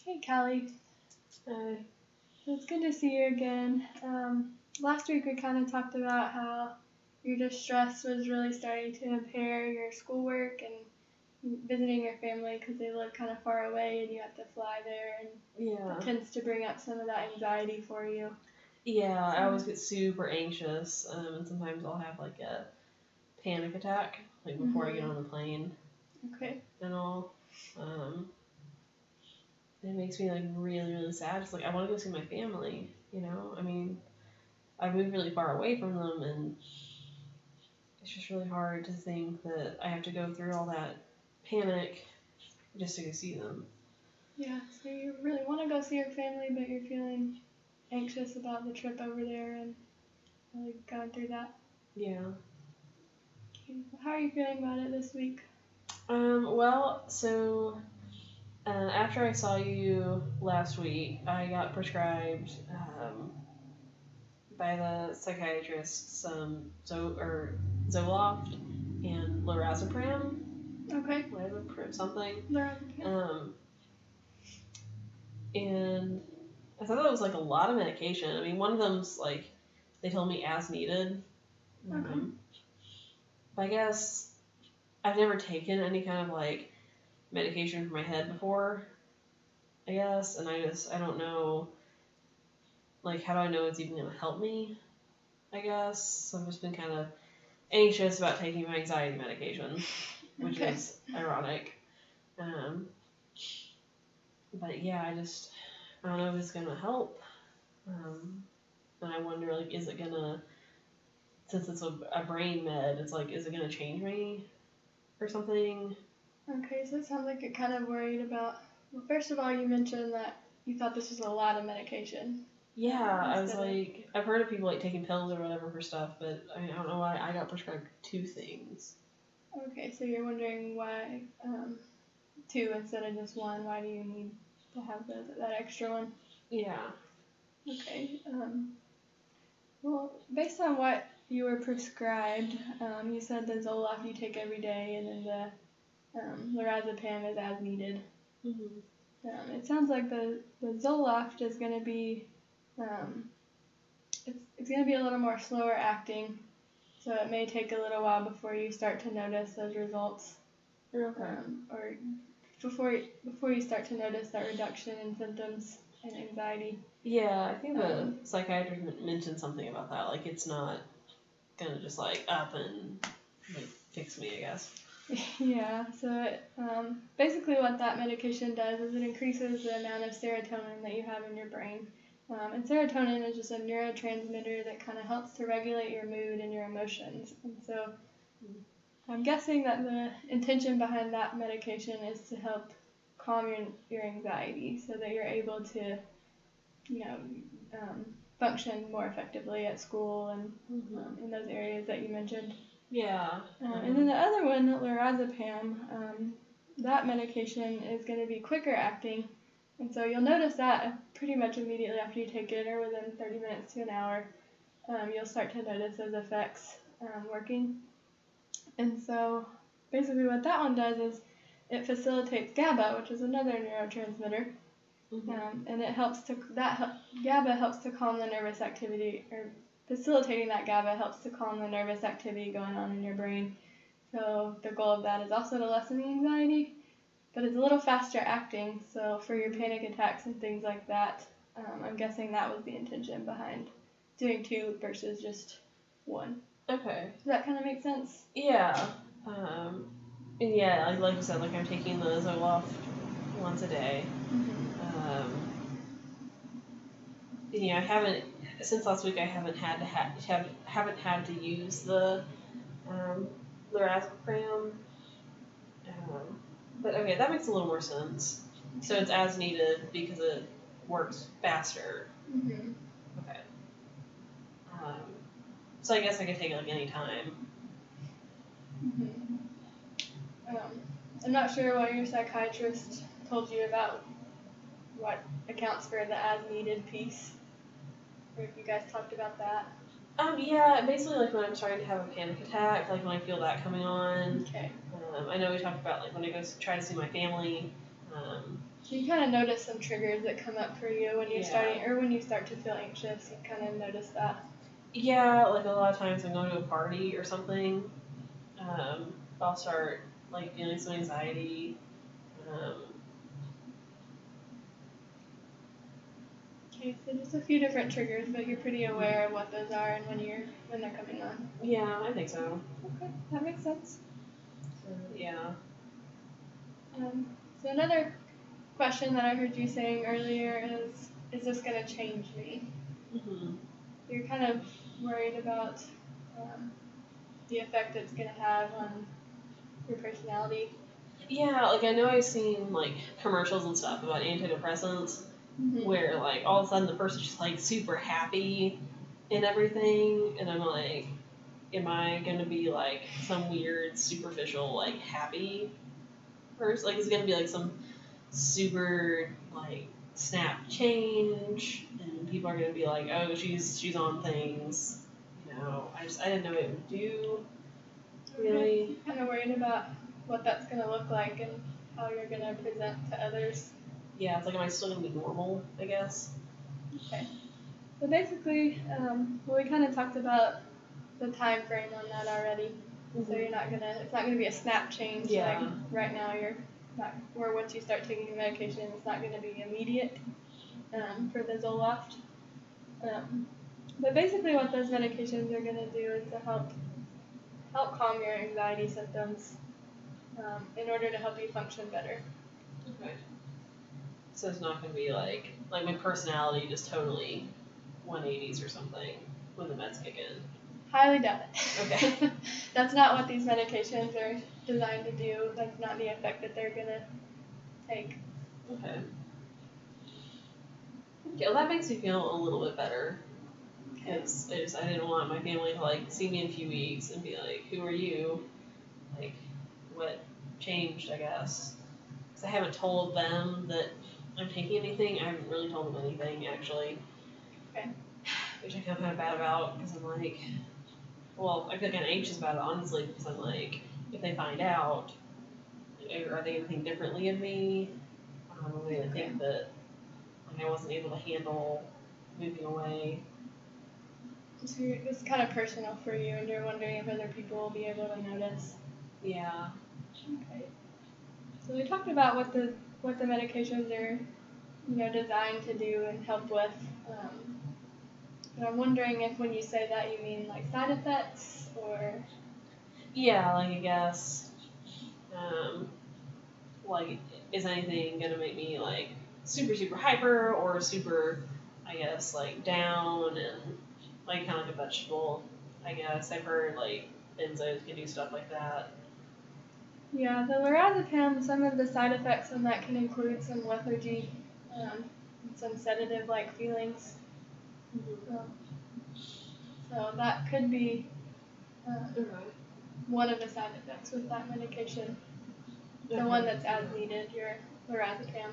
Hey, Callie. It's good to see you again. Last week we kind of talked about how your distress was really starting to impair your schoolwork and visiting your family because they live kind of far away and you have to fly there, and it tends to bring up some of that anxiety for you. Yeah, I always get super anxious, and sometimes I'll have like a panic attack, like before I get on the plane. Okay. And all. It makes me like really, really sad. It's like I want to go see my family, you know? I mean, I moved really far away from them, and it's just really hard to think that I have to go through all that panic just to go see them. Yeah, so you really want to go see your family, but you're feeling anxious about the trip over there and really going through that. Yeah. Okay. How are you feeling about it this week? After I saw you last week, I got prescribed by the psychiatrist some Zoloft and lorazepam. Okay. Something. Lorazepam. And I thought that was like a lot of medication. I mean, one of them's like they told me as needed. Okay. But I guess I've never taken any kind of like medication for my head before, I guess, and I don't know, like, how do I know it's even going to help me, I guess, so I've just been kind of anxious about taking my anxiety medication, which is ironic, but yeah, I don't know if it's going to help, and I wonder, like, is it going to, since it's a brain med, it's like, is it going to change me or something? Okay, so it sounds like you're kind of worried about, well, first of all, you mentioned that you thought this was a lot of medication. Yeah, I was like, I've heard of people like taking pills or whatever for stuff, but I mean, I don't know why I got prescribed 2 things. Okay, so you're wondering why 2 instead of just 1. Why do you need to have that extra one? Yeah. Okay. Well, based on what you were prescribed, you said the Zoloft you take every day, and then the lorazepam is as needed. Mm-hmm. It sounds like the Zoloft is going to be it's going to be a little more slower acting, so it may take a little while before you start to notice those results. Okay. Or before you start to notice that reduction in symptoms and anxiety. Yeah, I think the psychiatrist mentioned something about that. Like, it's not gonna just like up and like fix me, I guess. Yeah. So basically, what that medication does is it increases the amount of serotonin that you have in your brain. And serotonin is just a neurotransmitter that kind of helps to regulate your mood and your emotions. And so I'm guessing that the intention behind that medication is to help calm your anxiety so that you're able to, function more effectively at school and in those areas that you mentioned. Yeah. And then the other one, lorazepam, that medication is going to be quicker acting. And so you'll notice that pretty much immediately after you take it, or within 30 minutes to an hour, you'll start to notice those effects working. And so basically what that one does is it facilitates GABA, which is another neurotransmitter. And GABA helps to calm the nervous activity, or facilitating that GABA helps to calm the nervous activity going on in your brain. So the goal of that is also to lessen the anxiety, but it's a little faster acting. So for your panic attacks and things like that, I'm guessing that was the intention behind doing 2 versus just 1. Okay. Does that kind of make sense? Yeah. And yeah, like you said, like I'm taking the Zoloft once a day. I haven't since last week. I haven't had to use the lorazepam. But okay, that makes a little more sense. So it's as needed because it works faster. Mm-hmm. Okay. So I guess I could take it like any time. I'm not sure what your psychiatrist told you about what accounts for the as needed piece, or if you guys talked about that. Yeah, basically like when I'm starting to have a panic attack, like when I feel that coming on. Okay. I know we talked about like when I go try to see my family, So you kind of notice some triggers that come up for you when you're Yeah. starting, or when you start to feel anxious. You kind of notice that. Yeah, like a lot of times I'm going to a party or something. I'll start like feeling some anxiety. Okay, so just a few different triggers, but you're pretty aware of what those are and when they're coming on. Yeah, I think so. Okay, that makes sense. Yeah. So another question that I heard you saying earlier is this going to change me? Mm-hmm. You're kind of worried about the effect it's going to have on your personality. Yeah, like I know I've seen like commercials and stuff about antidepressants where like all of a sudden the person's just like super happy and everything, and I'm like, am I gonna be like some weird superficial like happy person? Like, is it gonna be like some super like snap change, and people are gonna be like, oh, she's on things. I didn't know what it would do. Really, kind of worried about what that's going to look like and how you're going to present to others. Yeah, it's like, am I still gonna be normal? I guess. Okay. So basically, we kind of talked about the time frame on that already. Mm-hmm. So it's not gonna be a snap change. Yeah. Like right now, you're not. Or once you start taking your medication, it's not gonna be immediate. For the Zoloft. But basically, what those medications are gonna do is to help calm your anxiety symptoms, in order to help you function better. Okay. So it's not gonna be like my personality just totally 180s or something when the meds kick in. Highly doubt it. Okay. That's not what these medications are designed to do. That's not the effect that they're gonna take. Okay. Okay, well that makes me feel a little bit better. Because I didn't want my family to like see me in a few weeks and be like, who are you? Like, what changed, I guess. Because I haven't told them that I'm taking anything. I haven't really told them anything, actually. Okay. Which I feel kind of bad about, because I'm like, well, I feel kind of anxious about it, honestly, because I'm like, if they find out, are they going to think differently of me? Are they going to think that I wasn't able to handle moving away? So it's kind of personal for you, and you're wondering if other people will be able to notice. Yeah. Okay. So we talked about what the medications are, designed to do and help with. And I'm wondering if when you say that you mean like side effects or. Yeah, like I guess, like, is anything gonna make me like super super hyper or super, I guess, like down and like kind of like a vegetable? I guess I've heard like benzos can do stuff like that. Yeah, the lorazepam, some of the side effects on that can include some lethargy, and some sedative-like feelings. Mm-hmm. So that could be one of the side effects with that medication. The one that's as needed, your lorazepam.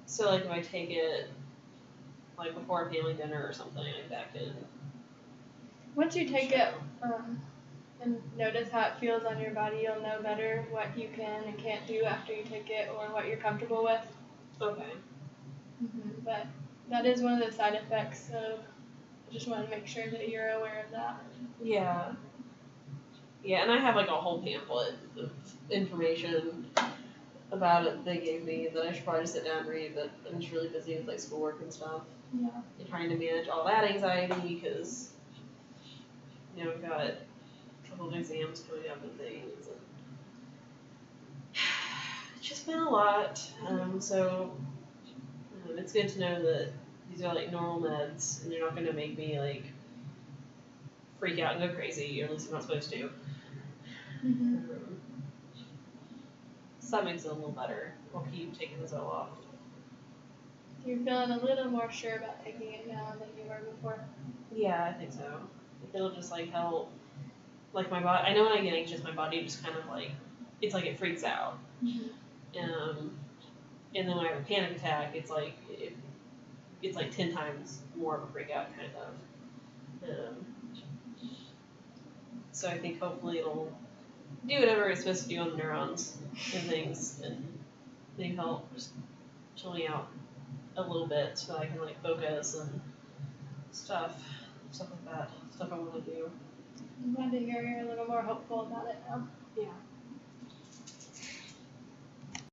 So like if I take it like before a family dinner or something, like that could. Once you take it and notice how it feels on your body, you'll know better what you can and can't do after you take it or what you're comfortable with. Okay. But that is one of the side effects, so I just want to make sure that you're aware of that. Yeah. Yeah, and I have like a whole pamphlet of information about it they gave me that I should probably just sit down and read, but I'm just really busy with like schoolwork and stuff. Yeah. And trying to manage all that anxiety because, we've got a couple of exams coming up and things. And it's just been a lot. So it's good to know that these are like normal meds and they're not going to make me like freak out and go crazy, or at least I'm not supposed to. So that makes it a little better. I'll keep taking the Zoloft. You're feeling a little more sure about taking it now than you were before? Yeah, I think so. It'll just like help. Like my body, I know when I get anxious, my body just kind of like, it's like it freaks out. And then when I have a panic attack, it's like 10 times more of a freak out kind of. So I think hopefully it'll do whatever it's supposed to do on the neurons and things, and need help just chilling out a little bit so that I can like focus and stuff like that. Stuff I want to do. I'm glad to hear you're a little more hopeful about it now. Yeah.